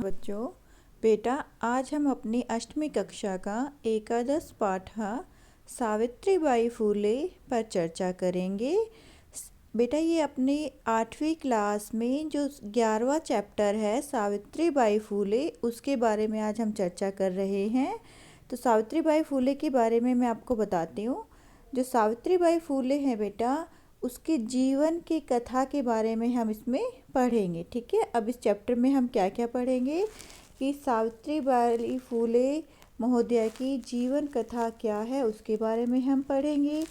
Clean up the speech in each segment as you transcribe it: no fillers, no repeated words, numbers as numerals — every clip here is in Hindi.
बच्चों। बेटा, आज हम अपनी अष्टमी कक्षा का एकादश पाठ सावित्रीबाई फूले पर चर्चा करेंगे। बेटा, ये अपनी 8वीं क्लास में जो 11वां चैप्टर है सावित्रीबाई फूले, उसके बारे में आज हम चर्चा कर रहे हैं। तो सावित्रीबाई फूले के बारे में मैं आपको बताती हूँ। जो सावित्रीबाई फूले हैं बेटा, उसके जीवन की कथा के बारे में हम इसमें पढ़ेंगे। ठीक है, अब इस चैप्टर में हम क्या क्या पढ़ेंगे कि सावित्रीबाई फूले महोदया की जीवन कथा क्या है, उसके बारे में हम पढ़ेंगे।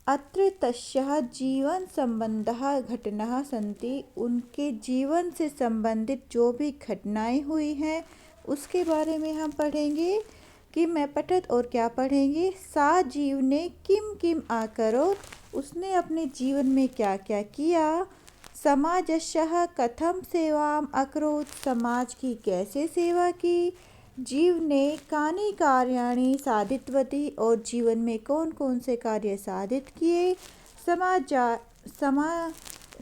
अत्र तस्याः जीवन संबंधः घटनाः सन्ति, उनके जीवन से संबंधित जो भी घटनाएं हुई हैं उसके बारे में हम पढ़ेंगे। कि मैं पठत और क्या पढ़ेंगे, सा जीवने किम किम आकरोत्, उसने अपने जीवन में क्या क्या किया। समाजस्यः कथम सेवाम अकरोत्, समाज की कैसे सेवा की। जीवने कानि कार्याणि साधितवती, और जीवन में कौन कौन से कार्य साधित किए।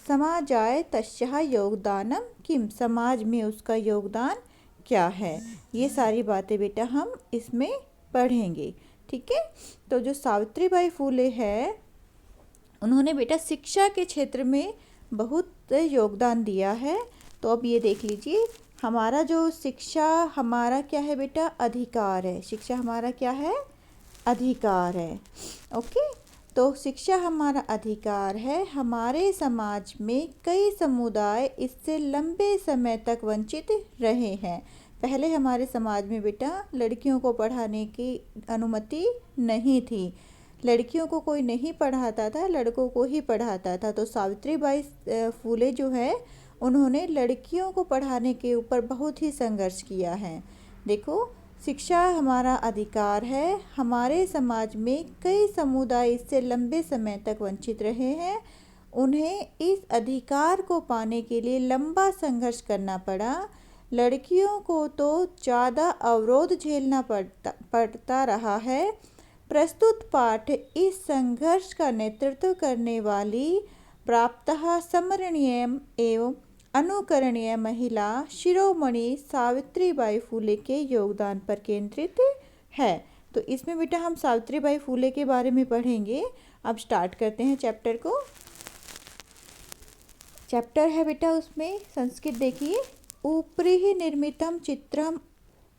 समाजाय तस्याः योगदानम किम, समाज में उसका योगदान क्या है। ये सारी बातें बेटा हम इसमें पढ़ेंगे। ठीक है, तो जो सावित्रीबाई फूले है, उन्होंने बेटा शिक्षा के क्षेत्र में बहुत योगदान दिया है। तो अब ये देख लीजिए, हमारा जो शिक्षा हमारा क्या है बेटा, अधिकार है। शिक्षा हमारा क्या है, अधिकार है। ओके, तो शिक्षा हमारा अधिकार है। हमारे समाज में कई समुदाय इससे लंबे समय तक वंचित रहे हैं। पहले हमारे समाज में बेटा लड़कियों को पढ़ाने की अनुमति नहीं थी। लड़कियों को कोई नहीं पढ़ाता था, लड़कों को ही पढ़ाता था। तो सावित्रीबाई फूले जो है, उन्होंने लड़कियों को पढ़ाने के ऊपर बहुत ही संघर्ष किया है। देखो, शिक्षा हमारा अधिकार है। हमारे समाज में कई समुदाय इससे लंबे समय तक वंचित रहे हैं। उन्हें इस अधिकार को पाने के लिए लंबा संघर्ष करना पड़ा। लड़कियों को तो ज़्यादा अवरोध झेलना पड़ता रहा है। प्रस्तुत पाठ इस संघर्ष का नेतृत्व करने वाली प्राप्तः स्मरणीय एवं अनुकरणीय महिला शिरोमणि सावित्रीबाई फूले के योगदान पर केंद्रित है। तो इसमें बेटा हम सावित्रीबाई फूले के बारे में पढ़ेंगे। अब स्टार्ट करते हैं चैप्टर को। चैप्टर है बेटा, उसमें संस्कृत देखिए। ऊपरी निर्मितम चित्रम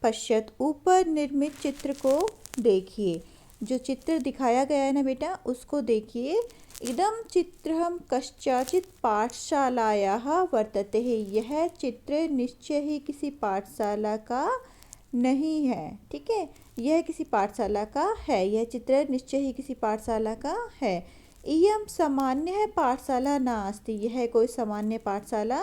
पश्यत, ऊपर निर्मित चित्र को देखिए। जो चित्र दिखाया गया है ना बेटा, उसको देखिए। इदम चित्रम कस्याचित् पाठशालायाः वर्तते है, यह चित्र निश्चय ही किसी पाठशाला का नहीं है। ठीक है, यह किसी पाठशाला का है। यह चित्र निश्चय ही किसी पाठशाला का है। इयं सामान्य पाठशाला नास्ति, यह कोई सामान्य पाठशाला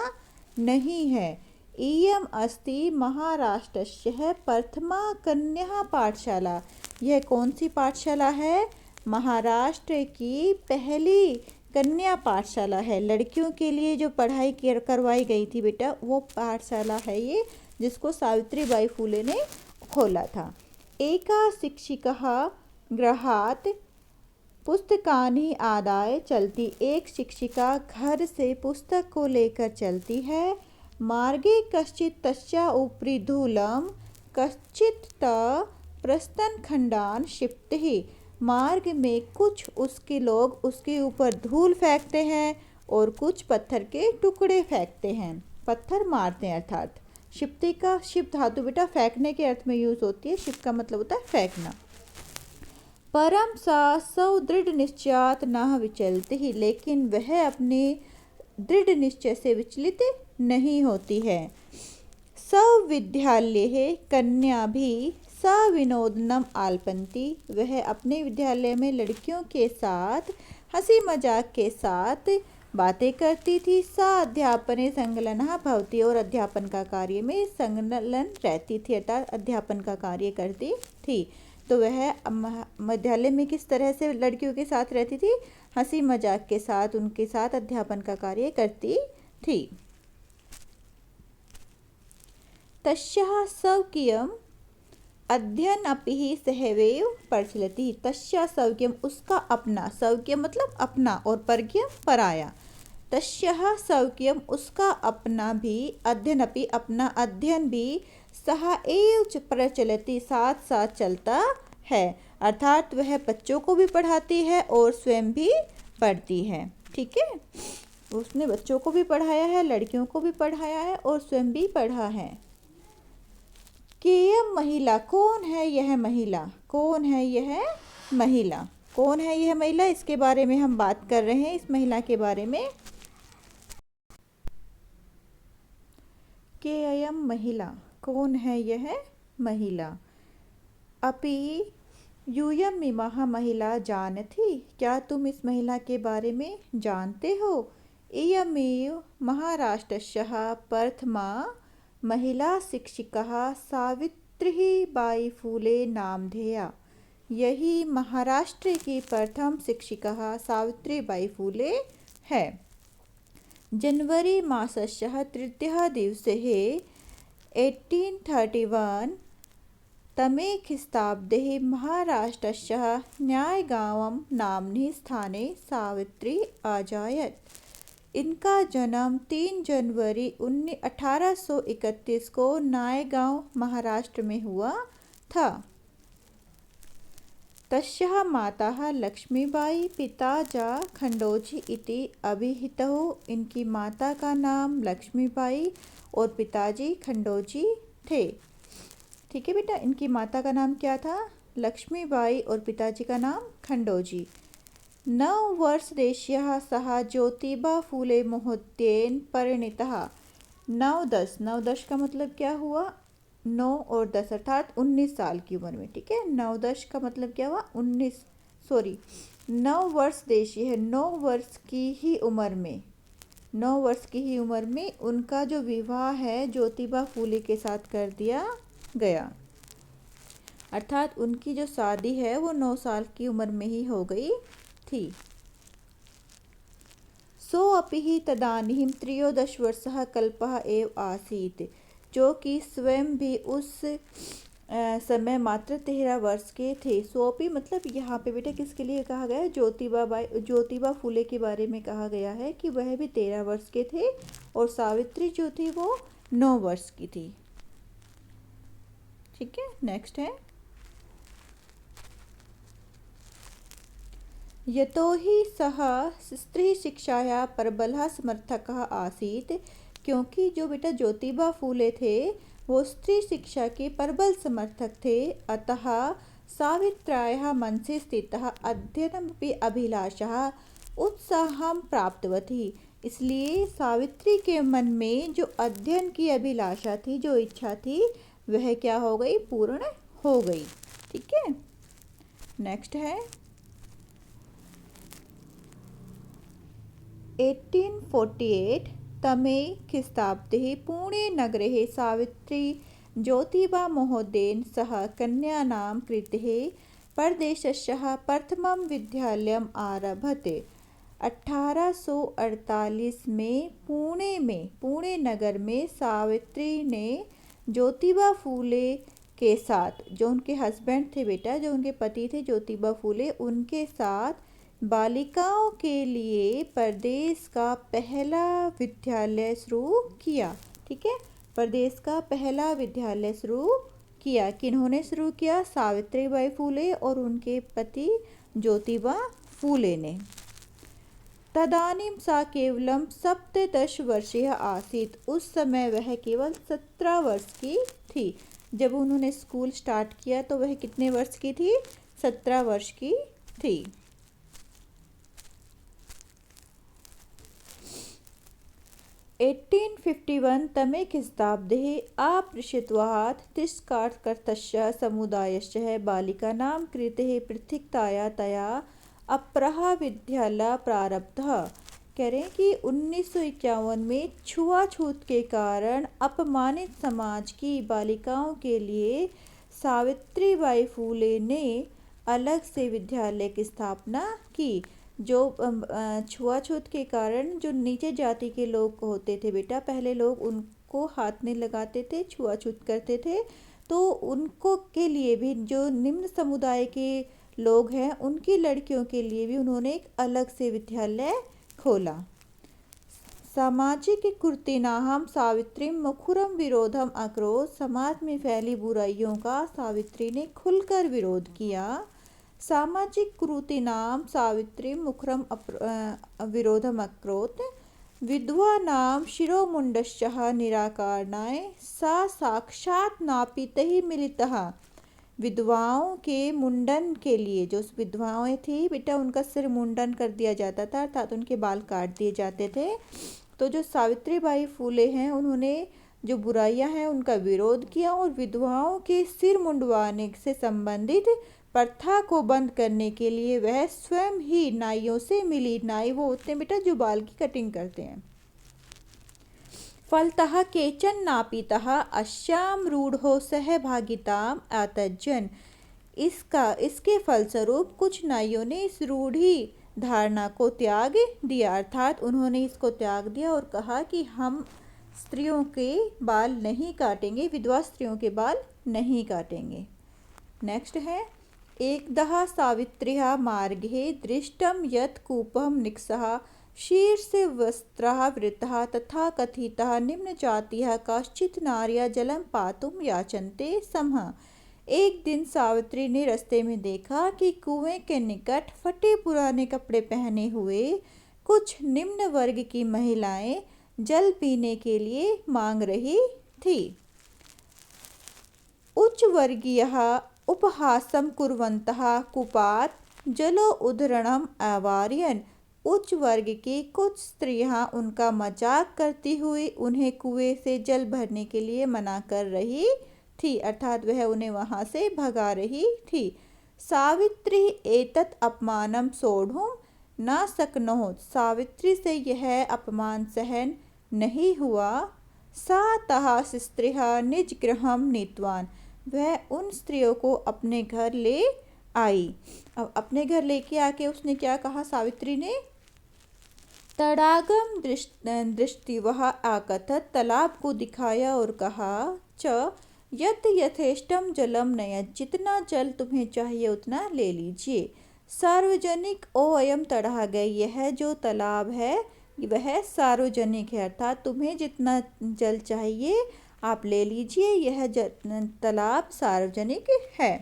नहीं है। इयम् अस्ति महाराष्ट्रस्य प्रथमा कन्या पाठशाला, यह कौन सी पाठशाला है, महाराष्ट्र की पहली कन्या पाठशाला है। लड़कियों के लिए जो पढ़ाई करवाई गई थी बेटा, वो पाठशाला है ये, जिसको सावित्रीबाई फूले ने खोला था। एका शिक्षिका गृहात् पुस्तकानि आदाय चलती, एक शिक्षिका घर से पुस्तक को लेकर चलती है। मार्गे कश्चित् तस्या उपरि धूलम कश्चित् प्रस्तनखंडान क्षिप्तिः, मार्ग में कुछ उसके लोग उसके ऊपर धूल फेंकते हैं और कुछ पत्थर के टुकड़े फेंकते हैं, पत्थर मारते हैं। अर्थात क्षिप्ति का क्षिप धातु बेटा फेंकने के अर्थ में यूज होती है। क्षिप का मतलब होता है फेंकना। परम सा सुदृढ़ निश्चयात् न विचलति, लेकिन वह अपने दृढ़ निश्चय से विचलित नहीं होती है। सविद्यालये कन्या भी सविनोदनम आलपन्ति, वह अपने विद्यालय में लड़कियों के साथ हंसी मजाक के साथ बातें करती थी। सा अध्यापने संलग्ना भवति, और अध्यापन का कार्य में संलग्न रहती थी, अर्थात अध्यापन का कार्य करती थी। तो वह विद्यालय में किस तरह से लड़कियों के साथ रहती थी, हंसी मजाक के साथ उनके साथ अध्यापन का कार्य करती थी। तस्याः स्वकीयम् अध्ययन अपि सहैव प्रचलति, तस्याः स्वकीयम् उसका अपना, स्वकीय मतलब अपना और परकीय पराया। तस्याः स्वकीयम् उसका अपना भी अध्ययनपि अपना अध्ययन भी सह एव च प्रचलति साथ साथ चलता है। अर्थात वह बच्चों को भी पढ़ाती है और स्वयं भी पढ़ती है। ठीक है, उसने बच्चों को भी पढ़ाया है, लड़कियों को भी पढ़ाया है और स्वयं भी पढ़ा है। केयम महिला, कौन है यह महिला, कौन है यह महिला, कौन है यह महिला, इसके बारे में हम बात कर रहे हैं, इस महिला के बारे में। केयम महिला, कौन है यह महिला। अपि यूयम इमाः महिला जानति, क्या तुम इस महिला के बारे में जानते हो। इयमेव महाराष्ट्रस्यः प्रथमा महिला शिक्षिका सावित्रीबाई फूले नामधेया। यही महाराष्ट्र की प्रथम शिक्षिका सावित्रीबाई फूले है। जनवरी मासस्यः तृतीयः दिवसः 1831 तमे ख्रीस्ताब्दे महाराष्ट्रस्य न्यायगांव नाम्नि स्थाने सावित्री अजायत। इनका जन्म 3 जनवरी 1831 को नायगांव महाराष्ट्र में हुआ था। तस्याः माता लक्ष्मीबाई पिता जा खंडोजी इति अभिहितौ। इनकी माता का नाम लक्ष्मीबाई और पिताजी खंडोजी थे। ठीक है बेटा, इनकी माता का नाम क्या था, लक्ष्मीबाई, और पिताजी का नाम खंडोजी। 9 वर्षदेशीयः सः ज्योतिबा फूले महोदयेन परिणीतः। 9-10 का मतलब क्या हुआ, 9 और 10 अर्थात 19 साल की उम्र में। ठीक है, 9-10 का मतलब क्या हुआ, 9 वर्ष देशी है, 9 वर्ष की ही उम्र में, 9 वर्ष की ही उम्र में उनका जो विवाह है ज्योतिबा फूले के साथ कर दिया गया। अर्थात उनकी जो शादी है वो 9 साल की उम्र में ही हो गई थी। सो अपि तदानीं 13 वर्षः कल्पः एव आसीत्, जो कि स्वयं भी उस समय मात्र 13 वर्ष के थे। सोपी मतलब यहाँ पे बेटा किसके लिए कहा गया है, ज्योतिबा फूले के बारे में कहा गया है कि वह भी 13 वर्ष के थे और सावित्री जो थी वो 9 वर्ष की थी। ठीक है, नेक्स्ट है यतो हि सः स्त्री शिक्षाया प्रबलः समर्थकः आसीत्, क्योंकि जो बेटा ज्योतिबा फूले थे वो स्त्री शिक्षा के प्रबल समर्थक थे। अतः सावित्र्याः मनसि स्थितः अध्ययनमपि अभिलाषः उत्साहं प्राप्तवती। इसलिए सावित्री के मन में जो अध्ययन की अभिलाषा थी, जो इच्छा थी, वह क्या हो गई, पूर्ण हो गई। ठीक है, नेक्स्ट है 1848 तमे ख्रीस्ताब्दे पुणे नगरे सावित्री ज्योतिबा महोदयेन सह कन्यानां कृते प्रदेशस्य प्रथमं विद्यालयम् आरभत। 1848 में पुणे नगर में सावित्री ने ज्योतिबा फूले के साथ, जो उनके हस्बैंड थे बेटा, जो उनके पति थे ज्योतिबा फूले, उनके साथ बालिकाओं के लिए प्रदेश का पहला विद्यालय शुरू किया। ठीक है, प्रदेश का पहला विद्यालय शुरू किया। किन्होंने शुरू किया, सावित्रीबाई फूले और उनके पति ज्योतिबा फूले ने। तदानीं सा केवलम 17 वर्षीय आसीत्, उस समय वह केवल 17 वर्ष की थी। जब उन्होंने स्कूल स्टार्ट किया तो वह कितने वर्ष की थी, 17 वर्ष की थी। 1851 तमे ख्रीस्ताब्दे अपृच्छत्वात् तिरस्कारकर्तस्य समुदायस्य बालिकानां कृते पृथक्तया तया अपरः विद्यालयः प्रारब्धः। कह रहे हैं कि 1951 में छुआछूत के कारण अपमानित समाज की बालिकाओं के लिए सावित्रीबाई फूले ने अलग से विद्यालय की स्थापना की। जो छुआछूत के कारण जो नीचे जाति के लोग होते थे बेटा, पहले लोग उनको हाथ नहीं लगाते थे, छुआछूत करते थे, तो उनको के लिए भी, जो निम्न समुदाय के लोग हैं, उनकी लड़कियों के लिए भी उन्होंने एक अलग से विद्यालय खोला। सामाजिक कुरीतिनां सावित्री मुखरम विरोधम अकरोत्। समाज में फैली बुराइयों का सावित्री ने खुलकर विरोध किया। सामाजिक कुरीतिनां सावित्री मुखरम विरोधम अकरोत्। विधवानां शिरोमुण्डश्च निराकरणाय सा साक्षात् नापितैः मिलितः। विधवाओं के मुंडन के लिए, जो विधवाएं थी बेटा, उनका सिर मुंडन कर दिया जाता था, अर्थात उनके बाल काट दिए जाते थे। तो जो सावित्री बाई फूले हैं, उन्होंने जो बुराइयां हैं उनका विरोध किया और विधवाओं के सिर मुंडवाने से संबंधित प्रथा को बंद करने के लिए वह स्वयं ही नाइयों से मिली। नाई वो होते हैं बेटा जो बाल की कटिंग करते हैं। फलतः केचन नापितः अस्यां रूढ़ो सहभागिताम् आतज्जन। इसके फलस्वरूप कुछ नाइयों ने इस रूढ़ी धारणा को त्याग दिया, अर्थात उन्होंने इसको त्याग दिया और कहा कि हम स्त्रियों के बाल नहीं काटेंगे, विधवा स्त्रियों के बाल नहीं काटेंगे। नेक्स्ट है एकदः सावित्र्याः मार्गे दृष्टं यत् कूपं निक्सः शीर्षवस्त्रः वृतः तथा कथितः निम्नजातिः काश्चित् नार्यः जलं पातुं याचन्ते स्मः। एक दिन सावित्री ने रास्ते में देखा कि कुएं के निकट फटे पुराने कपड़े पहने हुए कुछ निम्न वर्ग की महिलाएं जल पीने के लिए मांग रही थी। उच्च वर्गीयः उपहासं कुर्वन्तः कूपात् जलो उद्धरणम् अवारयन्। उच्च वर्ग की कुछ स्त्रियां उनका मजाक करती हुई उन्हें कुएं से जल भरने के लिए मना कर रही थी, अर्थात वह उन्हें वहां से भगा रही थी। सावित्री एतत् अपमानं सोढुं न शक्नोत्। सावित्री से यह अपमान सहन नहीं हुआ। सा ताः स्त्रियः निज गृहं नीतवान्। वह उन स्त्रियों को अपने घर ले आई। अब अपने घर लेके आके उसने क्या कहा सावित्री ने, तडागम दृष्टिवः आकथत। तालाब को दिखाया और कहा, च यत यथेष्टम जलम नयत। जितना जल तुम्हें चाहिए उतना ले लीजिए। सार्वजनिक ओ अयम तडाग। यह जो तालाब है वह सार्वजनिक है, अर्थात तुम्हें जितना जल चाहिए आप ले लीजिए, यह तालाब सार्वजनिक है।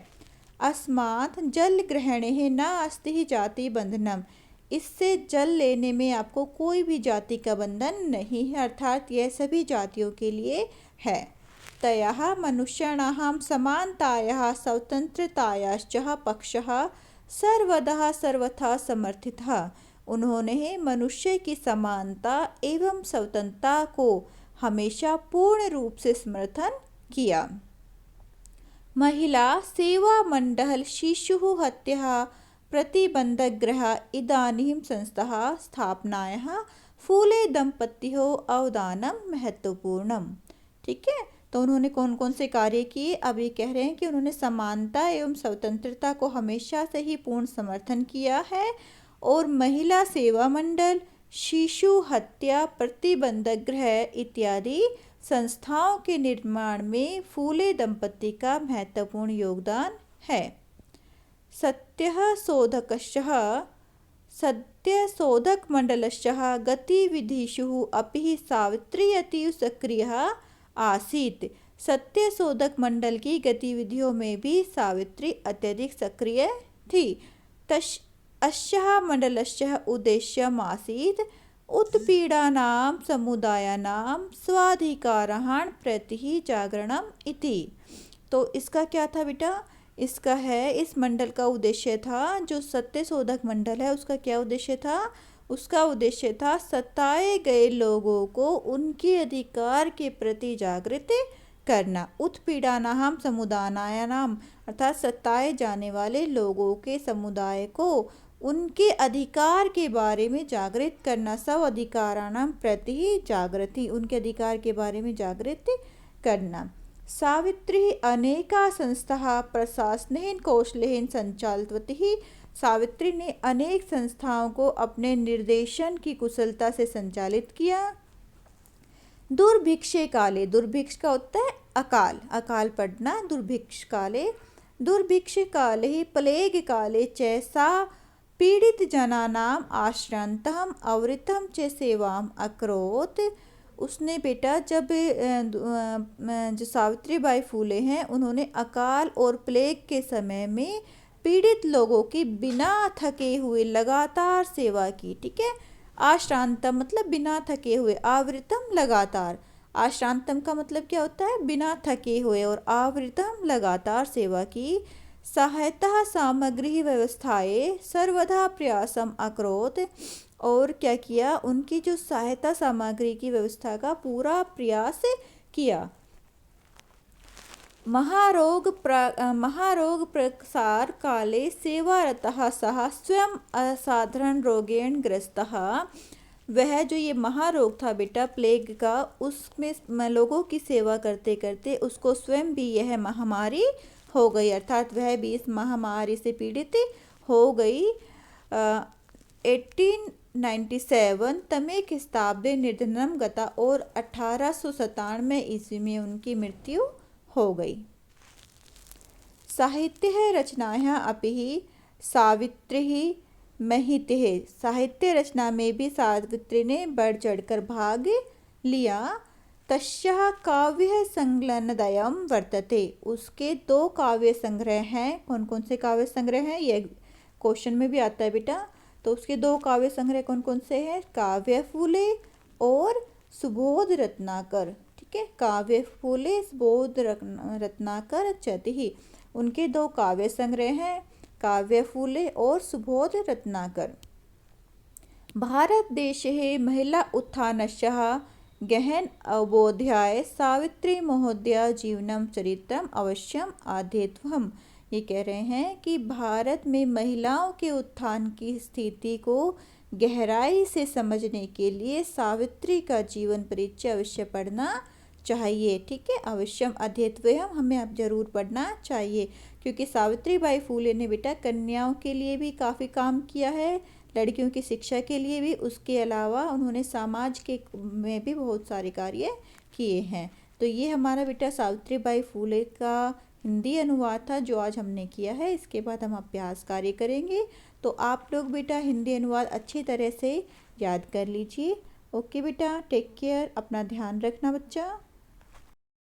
अस्मात् जल ग्रहणे न अस्ति जाति बंधनम। इससे जल लेने में आपको कोई भी जाति का बंधन नहीं है, अर्थात यह सभी जातियों के लिए है। तयः मनुष्याणां समानतायाः स्वतंत्रतायाश्च पक्षः सर्वदा सर्वथा समर्थितः। उन्होंने मनुष्य की समानता एवं स्वतंत्रता को हमेशा पूर्ण रूप से समर्थन किया। महिला सेवा मंडल शिशु हत्या प्रतिबंधगृह इदानीं संस्थः स्थापनायाः फूले दंपत्योः अवदानम महत्वपूर्णम। ठीक है, तो उन्होंने कौन कौन से कार्य किए, अब ये कह रहे हैं कि उन्होंने समानता एवं स्वतंत्रता को हमेशा से ही पूर्ण समर्थन किया है और महिला सेवा मंडल, शिशु हत्या प्रतिबंधक गृह इत्यादि संस्थाओं के निर्माण में फूले दंपति का महत्वपूर्ण योगदान है। सत्यशोधक मंडलस्य गतिविधिषु अपि सावित्री अतीव सक्रियः आसीत्। सत्यशोधक मंडल की गतिविधियों में भी सावित्री अत्यधिक सक्रिय थी। अस्याः मंडलस्य उद्देश्यम् आसीत् उत्पीडानां समुदायानां स्वाधिकारान् प्रति जागरणम् इति। तो इसका क्या था बेटा, इसका है, इस मंडल का उद्देश्य था, जो सत्यशोधक मंडल है उसका क्या उद्देश्य था, उसका उद्देश्य था सताए गए लोगों को उनके अधिकार के प्रति जागृत करना। उत्पीड़नानां समुदायानां अर्थात सताए जाने वाले लोगों के समुदाय को उनके अधिकार के बारे में जागृत करना। स्व अधिकाराणां प्रति जागृति, उनके अधिकार के बारे में जागृत करना। सावित्री अनेका संस्थाः प्रशासनेन कौशलेन संचालितवती। सावित्री ने अनेक संस्थाओं को अपने निर्देशन की कुशलता से संचालित किया। दुर्भिक्षे काले, दुर्भिक्ष का होता है अकाल, अकाल पड़ना, दुर्भिक्ष काले। दुर्भिक्ष काले प्लेग काले च सा पीडितजनानाम् आश्रान्तम् अवृतं च सेवाम् अकरोत्। उसने बेटा जब जो सावित्रीबाई फूले हैं उन्होंने अकाल और प्लेग के समय में पीड़ित लोगों की बिना थके हुए लगातार सेवा की। ठीक है, आश्रांतम मतलब बिना थके हुए, आवृतम लगातार। आश्रांतम का मतलब क्या होता है, बिना थके हुए, और आवृतम लगातार सेवा की। सहायता सामग्री व्यवस्थाएं सर्वदा प्रयासम अकरोत्। और क्या किया, उनकी जो सहायता सामग्री की व्यवस्था का पूरा प्रयास किया। महारोग प्रसार काले सेवारतः सः स्वयं असाधारण रोगेण ग्रस्तः। वह जो ये महारोग था बेटा प्लेग का, उसमें लोगों की सेवा करते करते उसको स्वयं भी यह महामारी हो गई, अर्थात वह भी इस महामारी से पीड़ित हो गई। 1897 तमे ख्रिस्ताब्दे निर्धनम गता, और 1897 ईस्वी में उनकी मृत्यु हो गई। साहित्य रचनायां अपि सावित्री महितिः। साहित्य रचना में भी सावित्री ने बढ़ चढ़कर भाग लिया। तस्याः काव्य संकलनद्वयं वर्तते। उसके 2 काव्य संग्रह हैं। कौन कौन से काव्य संग्रह हैं, ये क्वेश्चन में भी आता है बेटा। तो उसके 2 काव्य संग्रह कौन कौन से हैं, काव्य फूले और सुबोध रत्नाकर। ठीक है, काव्य फूले सुबोध रत्नाकर चतिः, उनके 2 काव्य संग्रह हैं, काव्य फूले और सुबोध रत्नाकर। भारत देशे महिला उत्थानस्य गहन अवबोध्याय सावित्री महोदया जीवनम चरित्रम अवश्यम अध्येतव्यम्। ये कह रहे हैं कि भारत में महिलाओं के उत्थान की स्थिति को गहराई से समझने के लिए सावित्री का जीवन परिचय अवश्य पढ़ना चाहिए। ठीक है, अवश्यम अध्येतव्यम्, हमें अब जरूर पढ़ना चाहिए, क्योंकि सावित्रीबाई फूले ने बेटा कन्याओं के लिए भी काफ़ी काम किया है, लड़कियों की शिक्षा के लिए भी। उसके अलावा उन्होंने समाज के में भी बहुत सारे कार्य किए हैं। तो ये हमारा बेटा सावित्रीबाई फूले का हिंदी अनुवाद था जो आज हमने किया है। इसके बाद हम अभ्यास कार्य करेंगे। तो आप लोग बेटा हिंदी अनुवाद अच्छी तरह से याद कर लीजिए। ओके बेटा, टेक केयर, अपना ध्यान रखना बच्चा।